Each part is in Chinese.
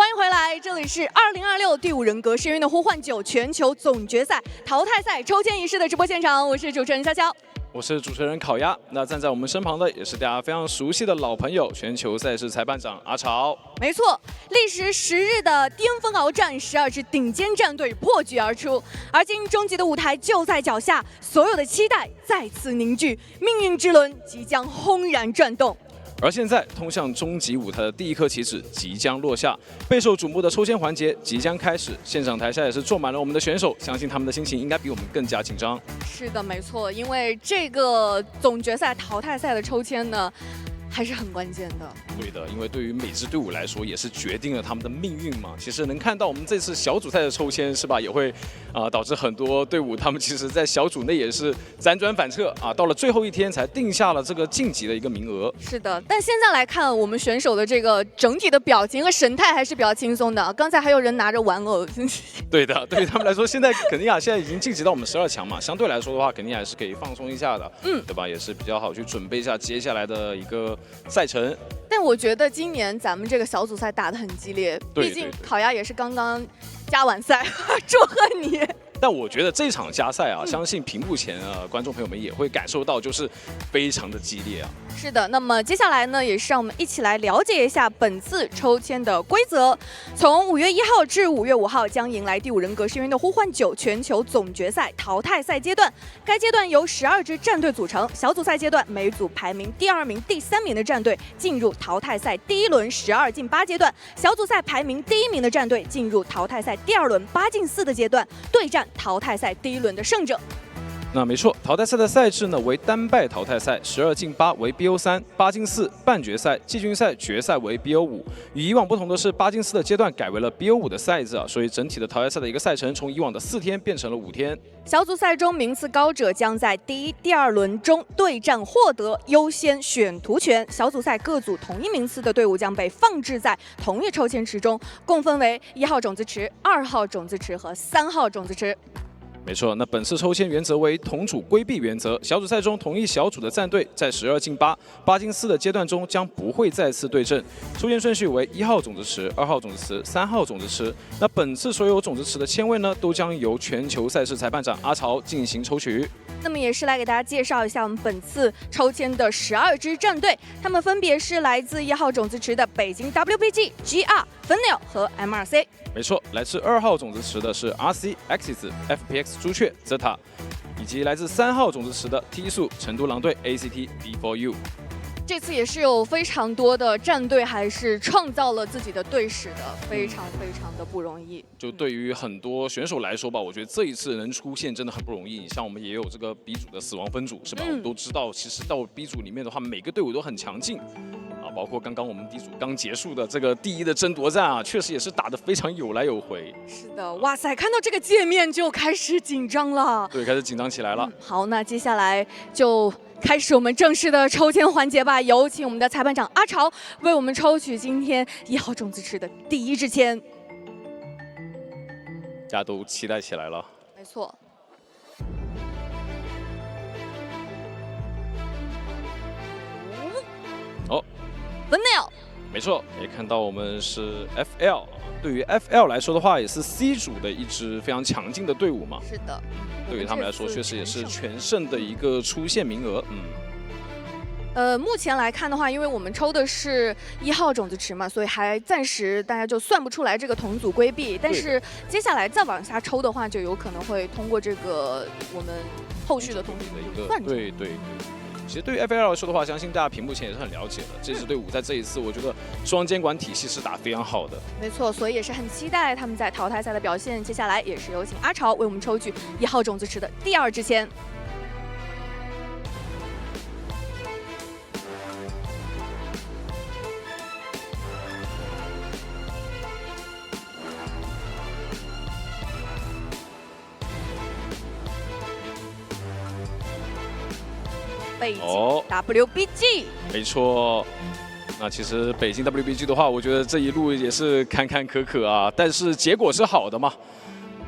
欢迎回来，这里是2026第5人格深渊的呼唤9全球总决赛淘汰赛抽签仪式的直播现场，我是主持人潇潇。 我是主持人烤鸭，那站在我们身旁的也是大家非常熟悉的老朋友，全球赛事裁判长阿潮。没错，历时10日的巅峰鏖战，12支顶尖战队破局而出，而今终极的舞台就在脚下，所有的期待再次凝聚，命运之轮即将轰然转动。 而现在，通向终极舞台的第一颗棋子即将落下，备受瞩目的抽签环节即将开始。现场台下也是坐满了我们的选手，相信他们的心情应该比我们更加紧张。是的，没错，因为这个总决赛淘汰赛的抽签呢，还是很关键的。 对的，因为对于每支队伍来说，也是决定了他们的命运嘛。其实能看到我们这次小组赛的抽签是吧，也会导致很多队伍他们其实在小组内也是辗转反侧啊，到了最后一天才定下了这个晋级的一个名额。是的，但现在来看，我们选手的这个整体的表情和神态还是比较轻松的。刚才还有人拿着玩偶，对的，对于他们来说，现在肯尼亚现在已经晋级到我们12强嘛，相对来说的话，肯尼亚还是可以放松一下的，对吧？也是比较好去准备一下接下来的一个赛程。 但我觉得今年咱们这个小组赛打得很激烈，毕竟烤鸭也是刚刚加完赛，祝贺你！但我觉得这场加赛啊，相信屏幕前观众朋友们也会感受到，就是非常的激烈啊。是的，那么接下来呢，也是让我们一起来了解一下本次抽签的规则。从5月1号至5月5号，将迎来第5人格深渊的呼唤9全球总决赛淘汰赛阶段。该阶段由12支战队组成，小组赛阶段每组排名第2名、第3名的战队进入淘汰赛第1轮12进8阶段，小组赛排名第1名的战队进入淘汰赛第2轮8进4的阶段，对战淘汰赛第1轮的胜者。 那没错，淘汰赛的赛制呢为单败淘汰赛，12进8为 BO3， 8进4半决赛，季军赛、决赛为 BO5。与以往不同的是，8进4的阶段改为了 BO5的赛制啊，所以整体的淘汰赛的一个赛程从以往的4天变成了5天。小组赛中名次高者将在第1、第2轮中对战获得优先选图权。小组赛各组同一名次的队伍将被放置在同一抽签池中，共分为1号种子池、2号种子池和3号种子池。 没错，那本次抽签原则为同组规避原则。小组赛中同一小组的战队在12进8、8进4的阶段中将不会再次对阵。抽签顺序为1号种子池、2号种子池、3号种子池。那本次所有种子池的签位呢，都将由全球赛事裁判长阿潮进行抽取。 那么也是来给大家介绍一下我们本次抽签的12支战队，他们分别是来自1号种子池的北京 WBG、GR、Fenil 和 MRC。 没错，来自2号种子池的是 RC、Axis、FPX 朱雀、Zeta， 以及来自3号种子池的 T 速成都狼队 ACT、B4U。 这次也是有非常多的战队还是创造了自己的队史的，非常的不容易。就对于很多选手来说吧，我觉得这一次能出现真的很不容易。像我们也有这个 B 组的死亡分组，是吧？我们都知道，其实到 B 组里面的话，每个队伍都很强劲。 包括刚刚我们D组刚结束的这个第1的争夺战啊，确实也是打得非常有来有回。是的，哇塞，看到这个界面就开始紧张了。对，开始紧张起来了。好，那接下来就开始我们正式的抽签环节吧。有请我们的裁判长阿潮为我们抽取今天1号种子池的第1支签。大家都期待起来了。没错。 哦 ，Fenil， 没错，也看到我们是 FL。对于 FL 来说的话，也是 C 组的一支非常强劲的队伍嘛。是的，对于他们来说，确实也是全胜的一个出线名额。目前来看的话，因为我们抽的是1号种子池嘛，所以还暂时大家就算不出来这个同组规避。但是接下来再往下抽的话，就有可能会通过这个我们后续的同组的一个算出来。对。 其实对于 FL 来说的话，相信大家屏幕前也是很了解的。这支队伍在这一次，我觉得双监管体系是打非常好的。没错，所以也是很期待他们在淘汰赛的表现。接下来也是有请阿潮为我们抽取1号种子池的第2支签。北京 WBG，没错。那其实北京 WBG 的话，我觉得这一路也是坎坎坷坷啊，但是结果是好的嘛。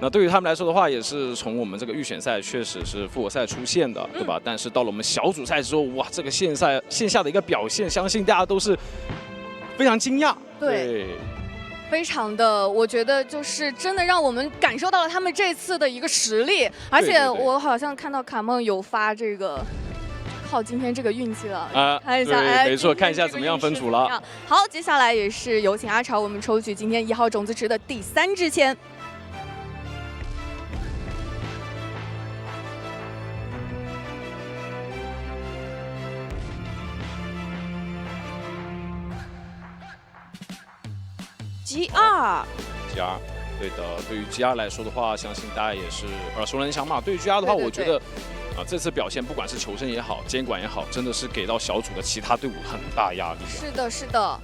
那对于他们来说的话，也是从我们这个预选赛确实是复活赛出现的，对吧？但是到了我们小组赛之后，哇，这个线下的一个表现，相信大家都是非常惊讶。对。非常的，我觉得就是真的让我们感受到了他们这次的一个实力，而且我好像看到卡梦有发这个。靠今天这个运气了看一下，对，没错，看一下怎么样分组了。好，接下来也是有请阿潮，我们抽取今天1号种子池的第3支签。GR，对的。对于 GR 来说的话，相信大家也是耳熟能详嘛。对于 GR 的话，我觉得。这次表现不管是求生也好，监管也好，真的是给到小组的其他队伍很大压力。是的，是的。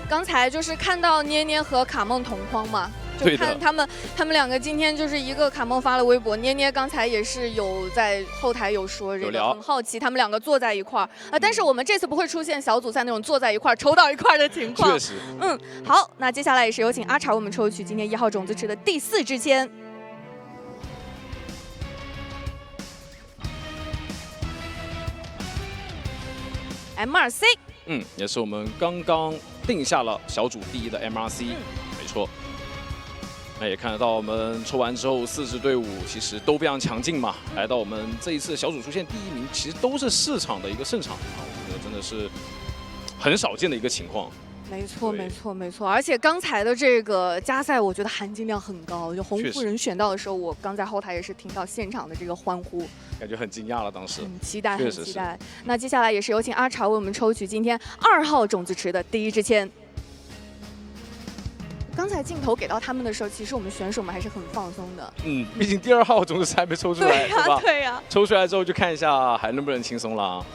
刚才就是看到捏捏和卡梦同框嘛，就看他们两个今天就是一个卡梦发了微博，捏捏刚才也是有在后台有说这个很好奇他们两个坐在一块儿啊，但是我们这次不会出现小组赛那种坐在一块儿抽到一块儿的情况。确实。好，那接下来也是有请阿潮，我们抽取今天1号种子池的第4支签。MRC， 也是我们刚刚定下了小组第1的 MRC，没错。那也看得到，我们抽完之后，4支队伍其实都非常强劲嘛，来到我们这一次小组出现第1名，其实都是市场的一个胜场啊，我觉得真的是很少见的一个情况。没错，没错，没错。而且刚才的这个加赛，我觉得含金量很高。就红夫人选到的时候，我刚在后台也是听到现场的这个欢呼，感觉很惊讶了。当时很期待，很期待。那接下来也是有请阿潮为我们抽取今天2号种子池的第1支签。刚才镜头给到他们的时候，其实我们选手们还是很放松的。毕竟第2号种子池还没抽出来，对吧？对呀。抽出来之后就看一下还能不能轻松了。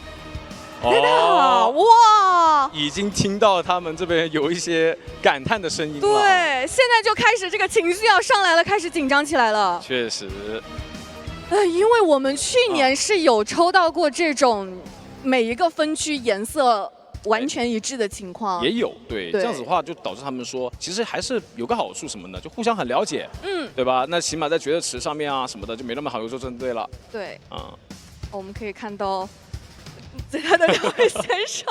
哇！已经听到他们这边有一些感叹的声音了。对，现在就开始这个情绪要上来了，开始紧张起来了。确实。因为我们去年是有抽到过这种每一个分区颜色完全一致的情况。也有，对，这样子的话就导致他们说，其实还是有个好处什么呢？就互相很了解，对吧？那起码在决斗池上面啊什么的就没那么好有做针对了。对，我们可以看到。最大的2位选手，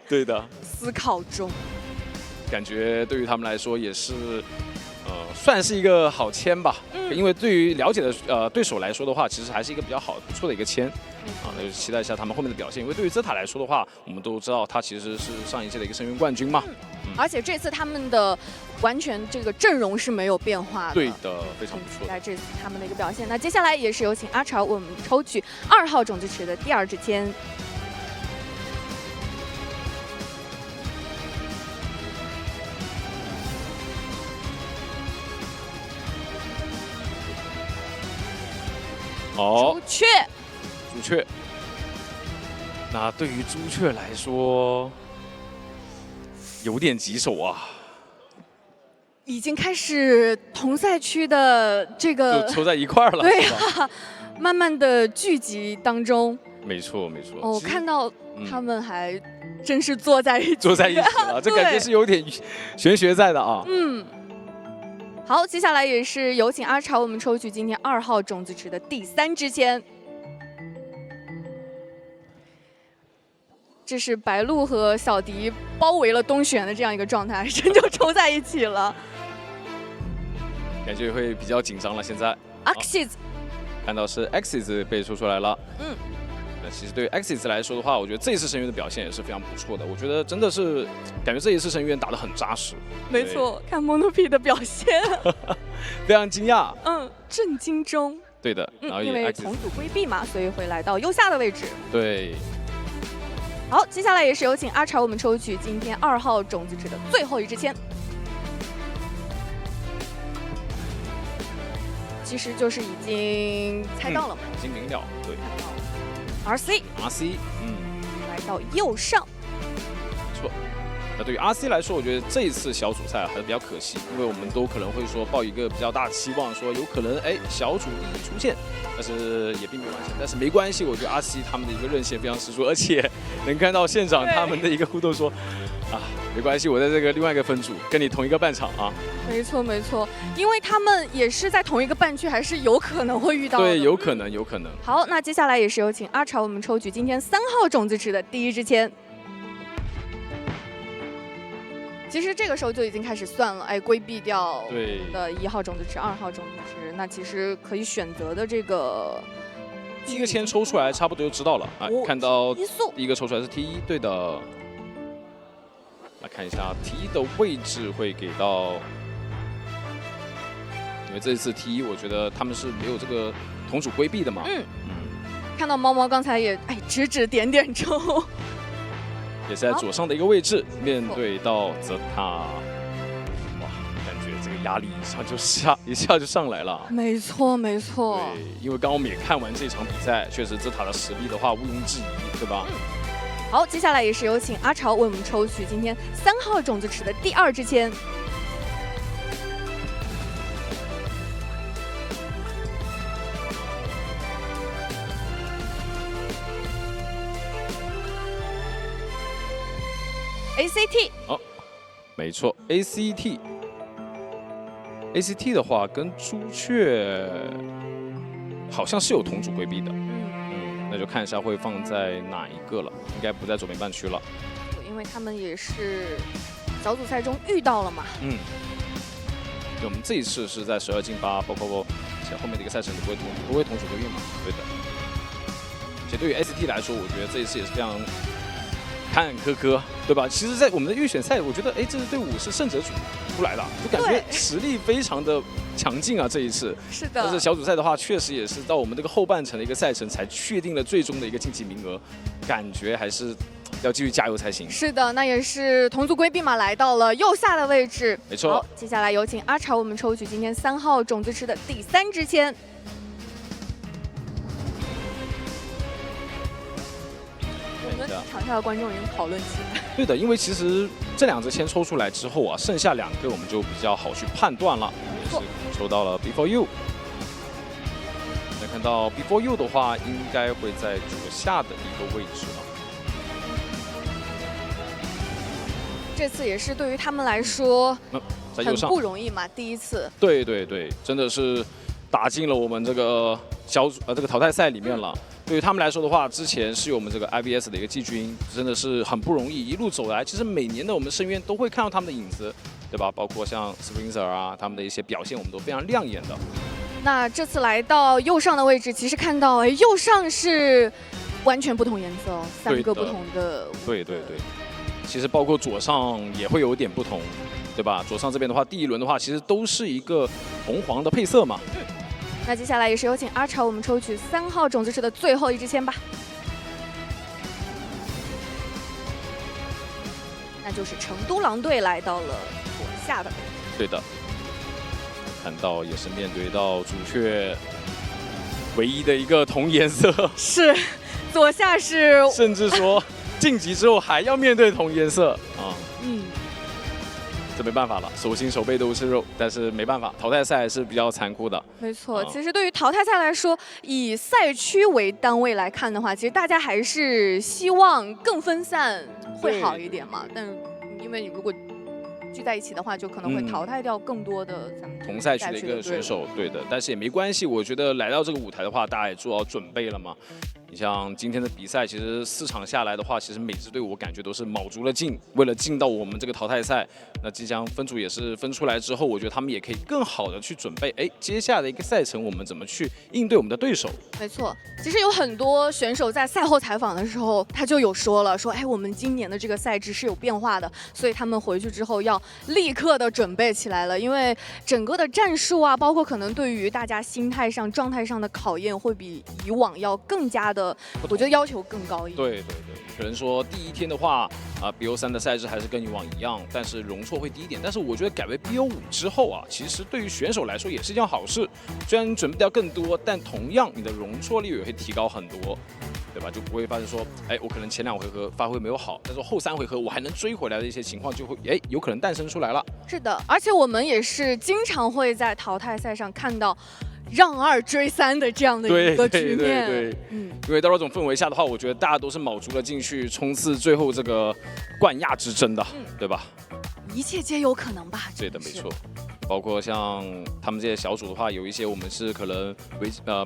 对的，思考中，感觉对于他们来说也是，算是一个好签吧。因为对于了解的对手来说的话，其实还是一个比较好、不错的一个签。那就期待一下他们后面的表现。因为对于泽塔来说的话，我们都知道他其实是上一届的一个深渊冠军嘛。而且这次他们的完全这个阵容是没有变化的。对的，非常不错。期待这次他们的一个表现。那接下来也是有请阿潮为我们抽取2号种子池的第2支签。朱雀。那对于朱雀来说，有点棘手啊。已经开始同赛区的这个就抽在一块儿了，对啊，慢慢的聚集当中。没错。我看到他们还真是坐在一起了，这感觉是有点玄学在的啊。好，接下来也是有请阿潮我们抽取今天2号种子池的第3支签。这是白鹿和小迪包围了东选的这样一个状态，真就抽在一起了，感觉会比较紧张了。现在 Axis 看到是 Axis 被抽出来了。那其实对于 Axis 来说的话，我觉得这一次深渊的表现也是非常不错的。我觉得真的是感觉这一次深渊打得很扎实。没错，看 Monopi 的表现，非常惊讶。震惊中。对的，然后因为同组规避嘛，所以会来到右下的位置。对。好，接下来也是有请阿潮我们抽取今天2号种子池的最后1支签。其实就是已经猜到了嘛，已经明了，对。RC，来到右上。没错。那对于 RC 来说，我觉得这一次小组赛还是比较可惜，因为我们都可能会说抱一个比较大的期望，说有可能小组第1出现，但是也并没有完成。但是没关系，我觉得 RC 他们的一个韧性非常十足，而且能看到现场他们的一个互动说，没关系，我在这个另外一个分组跟你同一个半场啊。没错，因为他们也是在同一个半区，还是有可能会遇到的。对，有可能。好，那接下来也是有请阿潮我们抽取今天3号种子池的第1支签。其实这个时候就已经开始算了，哎，规避掉对的1号种子池、2号种子池，那其实可以选择的这个第一个签抽出来，差不多就知道了。哎，看到提速第一个抽出来是 T1，对的。来看一下 T1的位置会给到，因为这一次 T1，我觉得他们是没有这个同组规避的嘛。看到猫猫刚才也指指点点抽，也是在左上的一个位置，面对到泽塔，哇，感觉这个压力一下就上来了。没错没错。对，因为刚刚我们也看完这场比赛，确实泽塔的实力的话毋庸置疑，对吧？好，接下来也是有请阿潮为我们抽取今天3号种子池的第2支签。ACT， 哦，没错 ，ACT 的话跟朱雀好像是有同组规避的，那就看一下会放在哪一个了，应该不在左边半区了，因为他们也是小组赛中遇到了嘛。我们这一次是在12进8，包括像后面的一个赛程不会同组规避嘛，对的。而且对于 ACT 来说，我觉得这一次也是非常坎坎坷坷，对吧？其实，在我们的预选赛，我觉得，这支队伍是胜者组出来的，就感觉实力非常的强劲啊！这一次是的。但是小组赛的话，确实也是到我们这个后半程的一个赛程才确定了最终的一个晋级名额，感觉还是要继续加油才行。是的，那也是同组规避嘛，来到了右下的位置。没错。好，接下来有请阿潮，我们抽取今天3号种子池的第3支签。我们场下的观众已经讨论起来。对的，因为其实这2支签抽出来之后啊，剩下2个我们就比较好去判断了。也是抽到了 Before You。再看到 Before You 的话，应该会在左下的一个位置了。这次也是对于他们来说，很不容易嘛，第一次。对对对，真的是打进了我们这个这个淘汰赛里面了。对于他们来说的话，之前是有我们这个 IBS 的一个季军，真的是很不容易，一路走来，其实每年的我们深渊都会看到他们的影子，对吧？包括像 Springer 啊，他们的一些表现，我们都非常亮眼的。那这次来到右上的位置，其实看到右上是完全不同颜色哦，3个不同的。对对对，其实包括左上也会有点不同，对吧？左上这边的话，第一轮的话，其实都是一个红黄的配色嘛。那接下来也是有请阿潮，我们抽取3号种子池的最后1支签吧。那就是成都狼队来到了左下的位置。对的，看到也是面对到朱雀唯一的一个同颜色。是，左下是，甚至说晋级之后还要面对同颜色啊。这没办法了，手心手背都是肉，但是没办法，淘汰赛还是比较残酷的。没错，其实对于淘汰赛来说，以赛区为单位来看的话，其实大家还是希望更分散会好一点嘛。但因为你如果聚在一起的话，就可能会淘汰掉更多的咱们同赛区的一个选手。对的，但是也没关系，我觉得来到这个舞台的话，大家也做好准备了嘛。你像今天的比赛，其实4场下来的话，其实每支队伍我感觉都是卯足了劲，为了进到我们这个淘汰赛。那即将分组也是分出来之后，我觉得他们也可以更好的去准备，接下来的一个赛程我们怎么去应对我们的对手。没错，其实有很多选手在赛后采访的时候，他就有说了，说我们今年的这个赛制是有变化的，所以他们回去之后要立刻的准备起来了，因为整个的战术啊，包括可能对于大家心态上、状态上的考验，会比以往要更加的，我觉得要求更高一点。对对对，可能说第一天的话，BO3的赛制还是跟以往一样，但是容错会低一点。但是我觉得改为 BO5之后啊，其实对于选手来说也是一件好事。虽然你准备掉更多，但同样你的容错率也会提高很多，对吧？就不会发现说，我可能前2回合发挥没有好，但是后3回合我还能追回来的一些情况，就会有可能诞生出来了。是的，而且我们也是经常会在淘汰赛上看到让2追3的这样的一个局面。对，因为到那种氛围下的话，我觉得大家都是卯足了劲去冲刺最后这个冠亚之争的，对吧？一切皆有可能吧。对的，没错。包括像他们这些小组的话，有一些我们是可能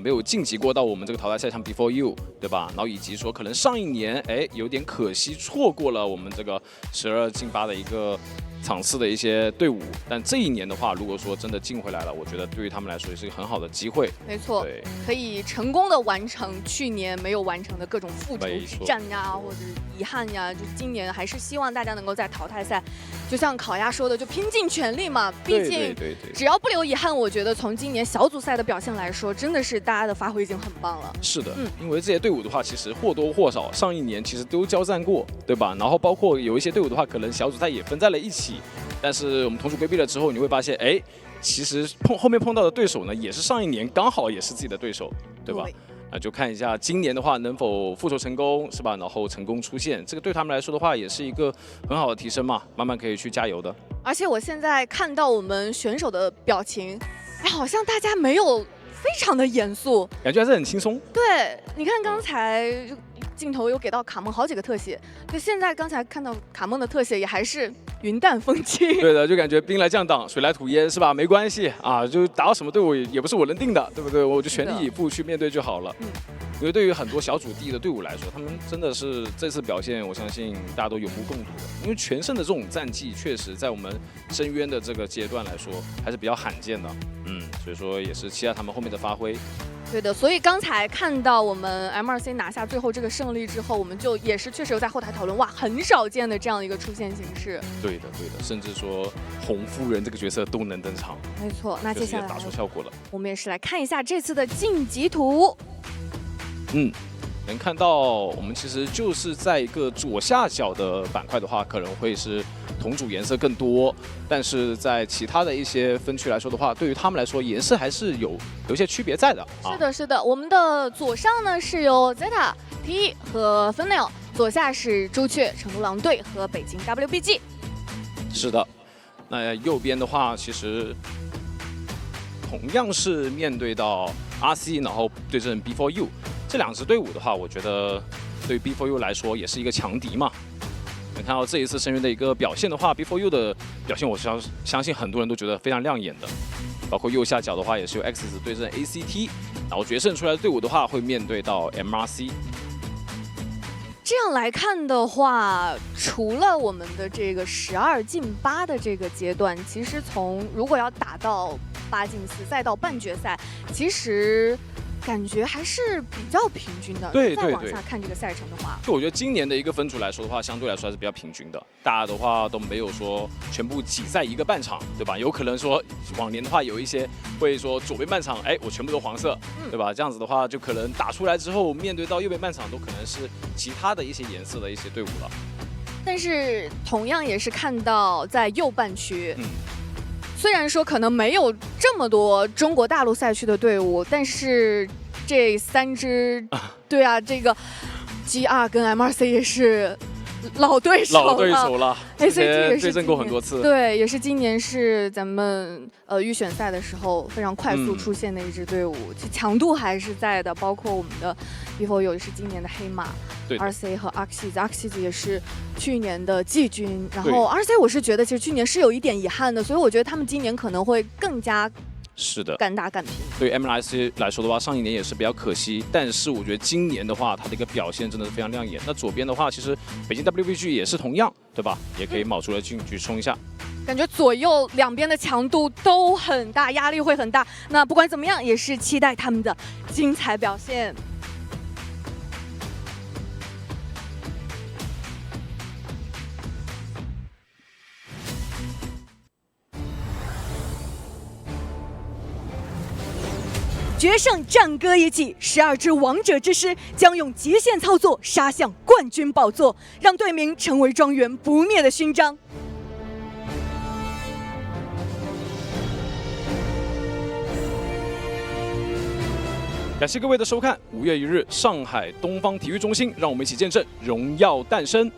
没有晋级过到我们这个淘汰赛，像 Before You， 对吧？然后以及说可能上一年有点可惜错过了我们这个12进8的一个场次的一些队伍，但这一年的话，如果说真的进回来了，我觉得对于他们来说也是一个很好的机会。没错，对，可以成功的完成去年没有完成的各种复仇没错之战呀，或者是遗憾呀。就今年还是希望大家能够在淘汰赛，就像烤鸭说的，就拼尽全力嘛。毕竟对，只要不留遗憾，我觉得从今年小组赛的表现来说，真的是大家的发挥已经很棒了。是的，因为这些队伍的话，其实或多或少上一年其实都交战过，对吧？然后包括有一些队伍的话，可能小组赛也分在了一起，但是我们同组规避了之后，你会发现，哎，其实后面碰到的对手呢，也是上一年刚好也是自己的对手，对吧？那就看一下今年的话能否复仇成功，是吧？然后成功出线，这个对他们来说的话，也是一个很好的提升嘛，慢慢可以去加油的。而且我现在看到我们选手的表情，哎，好像大家没有非常的严肃，感觉还是很轻松。对，你看刚才镜头有给到卡梦好几个特写，就现在刚才看到卡梦的特写也还是云淡风轻。对的，就感觉兵来将挡，水来土掩，是吧？没关系啊，就打到什么队伍也不是我能定的，对不对？我就全力以赴去面对就好了。因为对于很多小组第一的队伍来说，他们真的是这次表现，我相信大家都有目共睹的。因为全胜的这种战绩，确实在我们深渊的这个阶段来说，还是比较罕见的。所以说也是期待他们后面的发挥。对的，所以刚才看到我们 M2C 拿下最后这个胜利之后，我们就也是确实有在后台讨论，哇，很少见的这样一个出现形式。对的，甚至说红夫人这个角色都能登场。没错，那接下来打出效果了。我们也是来看一下这次的晋级图。能看到我们其实就是在一个左下角的板块的话，可能会是同组颜色更多，但是在其他的一些分区来说的话，对于他们来说颜色还是有一些区别在的。是的，我们的左上呢是有 Zeta、T 和 Fnail， 左下是朱雀、成都狼队和北京 WBG。是的，那右边的话，其实同样是面对到 RC， 然后对阵 B4U。这两支队伍的话，我觉得对于 B4U 来说也是一个强敌嘛。能看到这一次深渊的一个表现的话 ，B4U 的表现，我相信很多人都觉得非常亮眼的。包括右下角的话，也是由 X 对阵 ACT， 然后决胜出来的队伍的话，会面对到 MRC。这样来看的话，除了我们的这个12进8的这个阶段，其实如果要打到8进4，再到半决赛，其实感觉还是比较平均的。对，再往下看这个赛程的话，就我觉得今年的一个分组来说的话，相对来说还是比较平均的。大家的话都没有说全部挤在一个半场，对吧？有可能说往年的话有一些会说左边半场，哎，我全部都黄色，对吧？这样子的话就可能打出来之后，面对到右边半场都可能是其他的一些颜色的一些队伍了。但是同样也是看到在右半区。虽然说可能没有这么多中国大陆赛区的队伍，但是这3支，对啊，这个 GR 跟 MRC 也是老对手了。ACT 也是对阵过很多次，对，也是今年是咱们预选赛的时候非常快速出现的一支队伍，其强度还是在的。包括我们的 B4U 也是今年的黑马。RC 和 Arxiz 也是去年的季军，然后 RC 我是觉得其实去年是有一点遗憾的，所以我觉得他们今年可能会更加敢打敢拼。对于 MRC 来说的话，上一年也是比较可惜，但是我觉得今年的话，他的一个表现真的是非常亮眼。那左边的话，其实北京 WBG 也是同样，对吧？也可以卯出来进去冲一下。感觉左右两边的强度都很大，压力会很大。那不管怎么样，也是期待他们的精彩表现。决胜战歌一起，12支王者之师将用极限操作杀向冠军宝座，让队名成为庄园不灭的勋章。感谢各位的收看，5月1日，上海东方体育中心，让我们一起见证荣耀诞生。